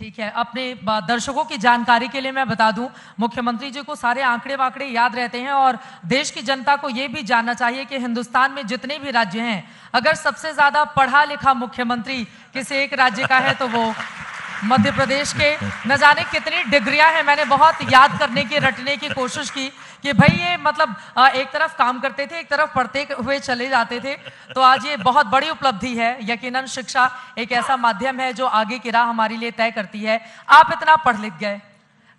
ठीक है, अपने दर्शकों की जानकारी के लिए मैं बता दूं, मुख्यमंत्री जी को सारे आंकड़े वाकड़े याद रहते हैं और देश की जनता को यह भी जानना चाहिए कि हिंदुस्तान में जितने भी राज्य हैं, अगर सबसे ज्यादा पढ़ा लिखा मुख्यमंत्री किसी एक राज्य का है तो वो मध्य प्रदेश के। न जाने कितनी डिग्रियां हैं, मैंने बहुत याद करने की, रटने की कोशिश की कि भाई ये मतलब एक तरफ काम करते थे, एक तरफ पढ़ते हुए चले जाते थे। तो आज ये बहुत बड़ी उपलब्धि है। यकीनन शिक्षा एक ऐसा माध्यम है जो आगे की राह हमारे लिए तय करती है। आप इतना पढ़ लिख गए,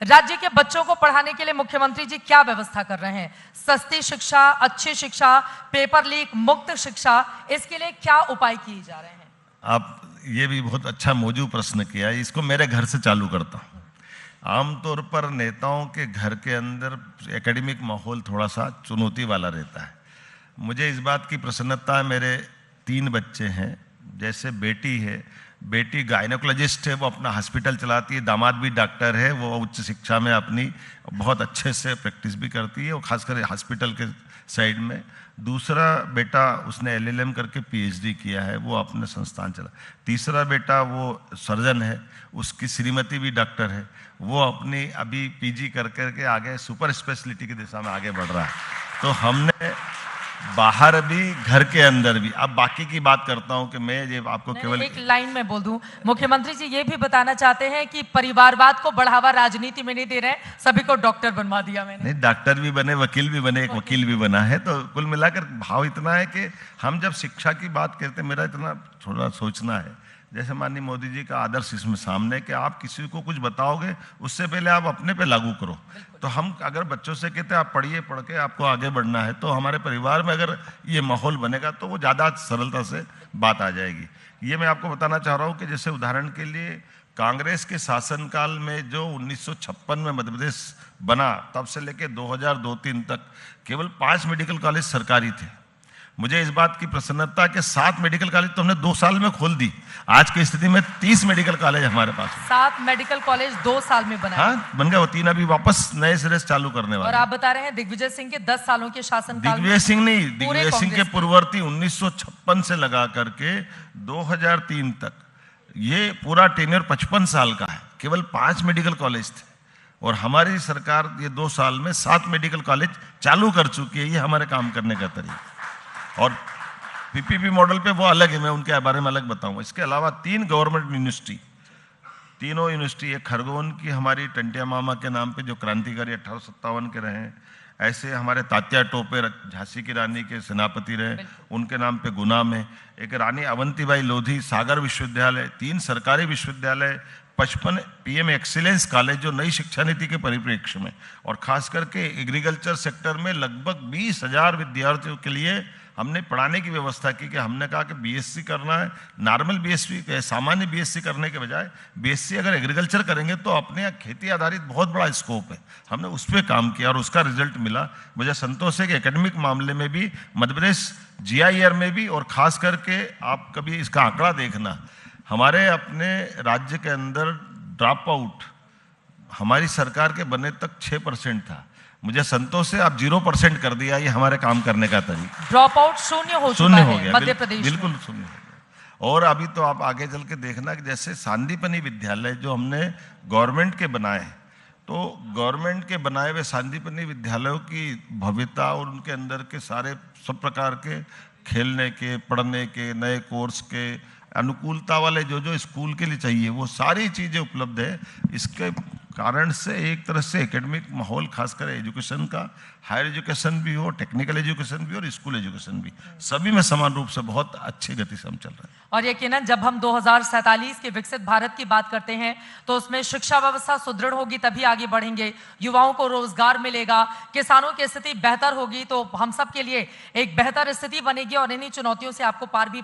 राज्य के बच्चों को पढ़ाने के लिए मुख्यमंत्री जी क्या व्यवस्था कर रहे हैं? सस्ती शिक्षा, अच्छी शिक्षा, पेपर लीक मुक्त शिक्षा, इसके लिए क्या उपाय किए जा रहे हैं? आप ये भी बहुत अच्छा मौजूद प्रश्न किया है। इसको मेरे घर से चालू करता हूँ। आमतौर पर नेताओं के घर के अंदर एकेडमिक माहौल थोड़ा सा चुनौती वाला रहता है। मुझे इस बात की प्रसन्नता है, मेरे 3 बच्चे हैं। जैसे बेटी है, बेटी गायनोकोलॉजिस्ट है, वो अपना हॉस्पिटल चलाती है। दामाद भी डॉक्टर है, वो उच्च शिक्षा में अपनी बहुत अच्छे से प्रैक्टिस भी करती है, और खासकर हॉस्पिटल के साइड में। दूसरा बेटा उसने LLM करके PhD किया है, वो अपने संस्थान चला। तीसरा बेटा वो सर्जन है, उसकी श्रीमती भी डॉक्टर है, वो अपनी अभी PG कर करके आगे सुपर स्पेशलिटी की दिशा में आगे बढ़ रहा है। तो हमने बाहर भी घर के अंदर भी, अब बाकी की बात करता हूं कि मैं ये आपको केवल एक लाइन में बोल दूं, मुख्यमंत्री जी ये भी बताना चाहते हैं कि परिवारवाद को बढ़ावा राजनीति में नहीं दे रहे, सभी को डॉक्टर बनवा दिया मैंने। नहीं, डॉक्टर भी बने, वकील भी बने, एक वकील भी बना है। तो कुल मिलाकर भाव इतना है कि हम जब शिक्षा की बात करते हैं, मेरा इतना थोड़ा सोचना है, जैसे माननीय मोदी जी का आदर्श इसमें सामने कि आप किसी को कुछ बताओगे उससे पहले आप अपने पे लागू करो। तो हम अगर बच्चों से कहते हैं आप पढ़िए, पढ़ के आपको आगे बढ़ना है, तो हमारे परिवार में अगर ये माहौल बनेगा तो वो ज़्यादा सरलता से बात आ जाएगी। ये मैं आपको बताना चाह रहा हूँ कि जैसे उदाहरण के लिए कांग्रेस के शासनकाल में जो 1956 में मध्य प्रदेश बना, तब से लेकर 2002-03 तक केवल 5 मेडिकल कॉलेज सरकारी थे। मुझे इस बात की प्रसन्नता कि 7 मेडिकल कॉलेज तो हमने 2 साल में खोल दी। आज की स्थिति में 30 मेडिकल कॉलेज हमारे पास। 7 मेडिकल कॉलेज 2 साल में बनाए। हाँ, बन गए। वो 3 अभी वापस नए सिरे से चालू करने वाले। और आप बता रहे हैं दिग्विजय सिंह के 10 सालों के शासनकाल। दिग्विजय सिंह नहीं, दिग्विजय सिंह के पूर्ववर्ती 1956 से लगा करके 2003 तक ये पूरा टेन्योर 55 साल का है। केवल 5 मेडिकल कॉलेज थे, और हमारी सरकार ये 2 साल में 7 मेडिकल कॉलेज चालू कर चुकी है। ये हमारे काम करने का तरीका। और PPP मॉडल पे वो अलग है, मैं उनके बारे में अलग बताऊंगा। इसके अलावा 3 गवर्नमेंट यूनिवर्सिटी, तीनों यूनिवर्सिटी, एक खरगोन की हमारी टंटिया मामा के नाम पे जो क्रांतिकारी 1857 के रहे, ऐसे हमारे तात्या टोपे झांसी की रानी के सेनापति रहे, उनके नाम पे गुना में। एक रानी अवंतीबाई लोधी सागर विश्वविद्यालय, 3 सरकारी विश्वविद्यालय, 55 PM एक्सीलेंस कॉलेज जो नई शिक्षा नीति के परिप्रेक्ष्य में, और खास करके एग्रीकल्चर सेक्टर में लगभग 20,000 विद्यार्थियों के लिए हमने पढ़ाने की व्यवस्था की। कि हमने कहा कि BSc करना है, नॉर्मल BSc, सामान्य BSc करने के बजाय BSc अगर एग्रीकल्चर करेंगे तो अपने यहाँ खेती आधारित बहुत बड़ा स्कोप है। हमने उस पर काम किया और उसका रिजल्ट मिला। मुझे संतोष है कि एकेडमिक मामले में भी मध्य प्रदेश GIR में भी, और खास करके आप कभी इसका आंकड़ा देखना, हमारे अपने राज्य के अंदर ड्रॉप आउट हमारी सरकार के बनने तक 6% था। मुझे संतोष है आप 0% कर दिया। ये हमारे काम करने का तरीका। ड्रॉप आउट शून्य हो गया मध्य प्रदेश, बिल्कुल शून्य हो गया। और अभी तो आप आगे चल के देखना कि जैसे सांदीपनि विद्यालय जो हमने गवर्नमेंट के बनाए, तो गवर्नमेंट के बनाए हुए सांदीपनि विद्यालयों की भव्यता और उनके अंदर के सारे सब प्रकार के खेलने के, पढ़ने के, नए कोर्स के, अनुकूलता वाले जो स्कूल के लिए चाहिए, वो सारी चीज़ें उपलब्ध है। इसके कारण से एक तरह से एकेडमिक माहौल, खासकर एजुकेशन का, हायर एजुकेशन भी हो, टेक्निकल एजुकेशन भी और स्कूल एजुकेशन भी, सभी में समान रूप से बहुत अच्छी गति से हम चल रहे हैं। और यकीनन जब हम 2047 के विकसित भारत की बात करते हैं तो उसमें शिक्षा व्यवस्था सुदृढ़ होगी तभी आगे बढ़ेंगे, युवाओं को रोजगार मिलेगा, किसानों की स्थिति बेहतर होगी तो हम सब के लिए एक बेहतर स्थिति बनेगी और इन्हीं चुनौतियों से आपको पार भी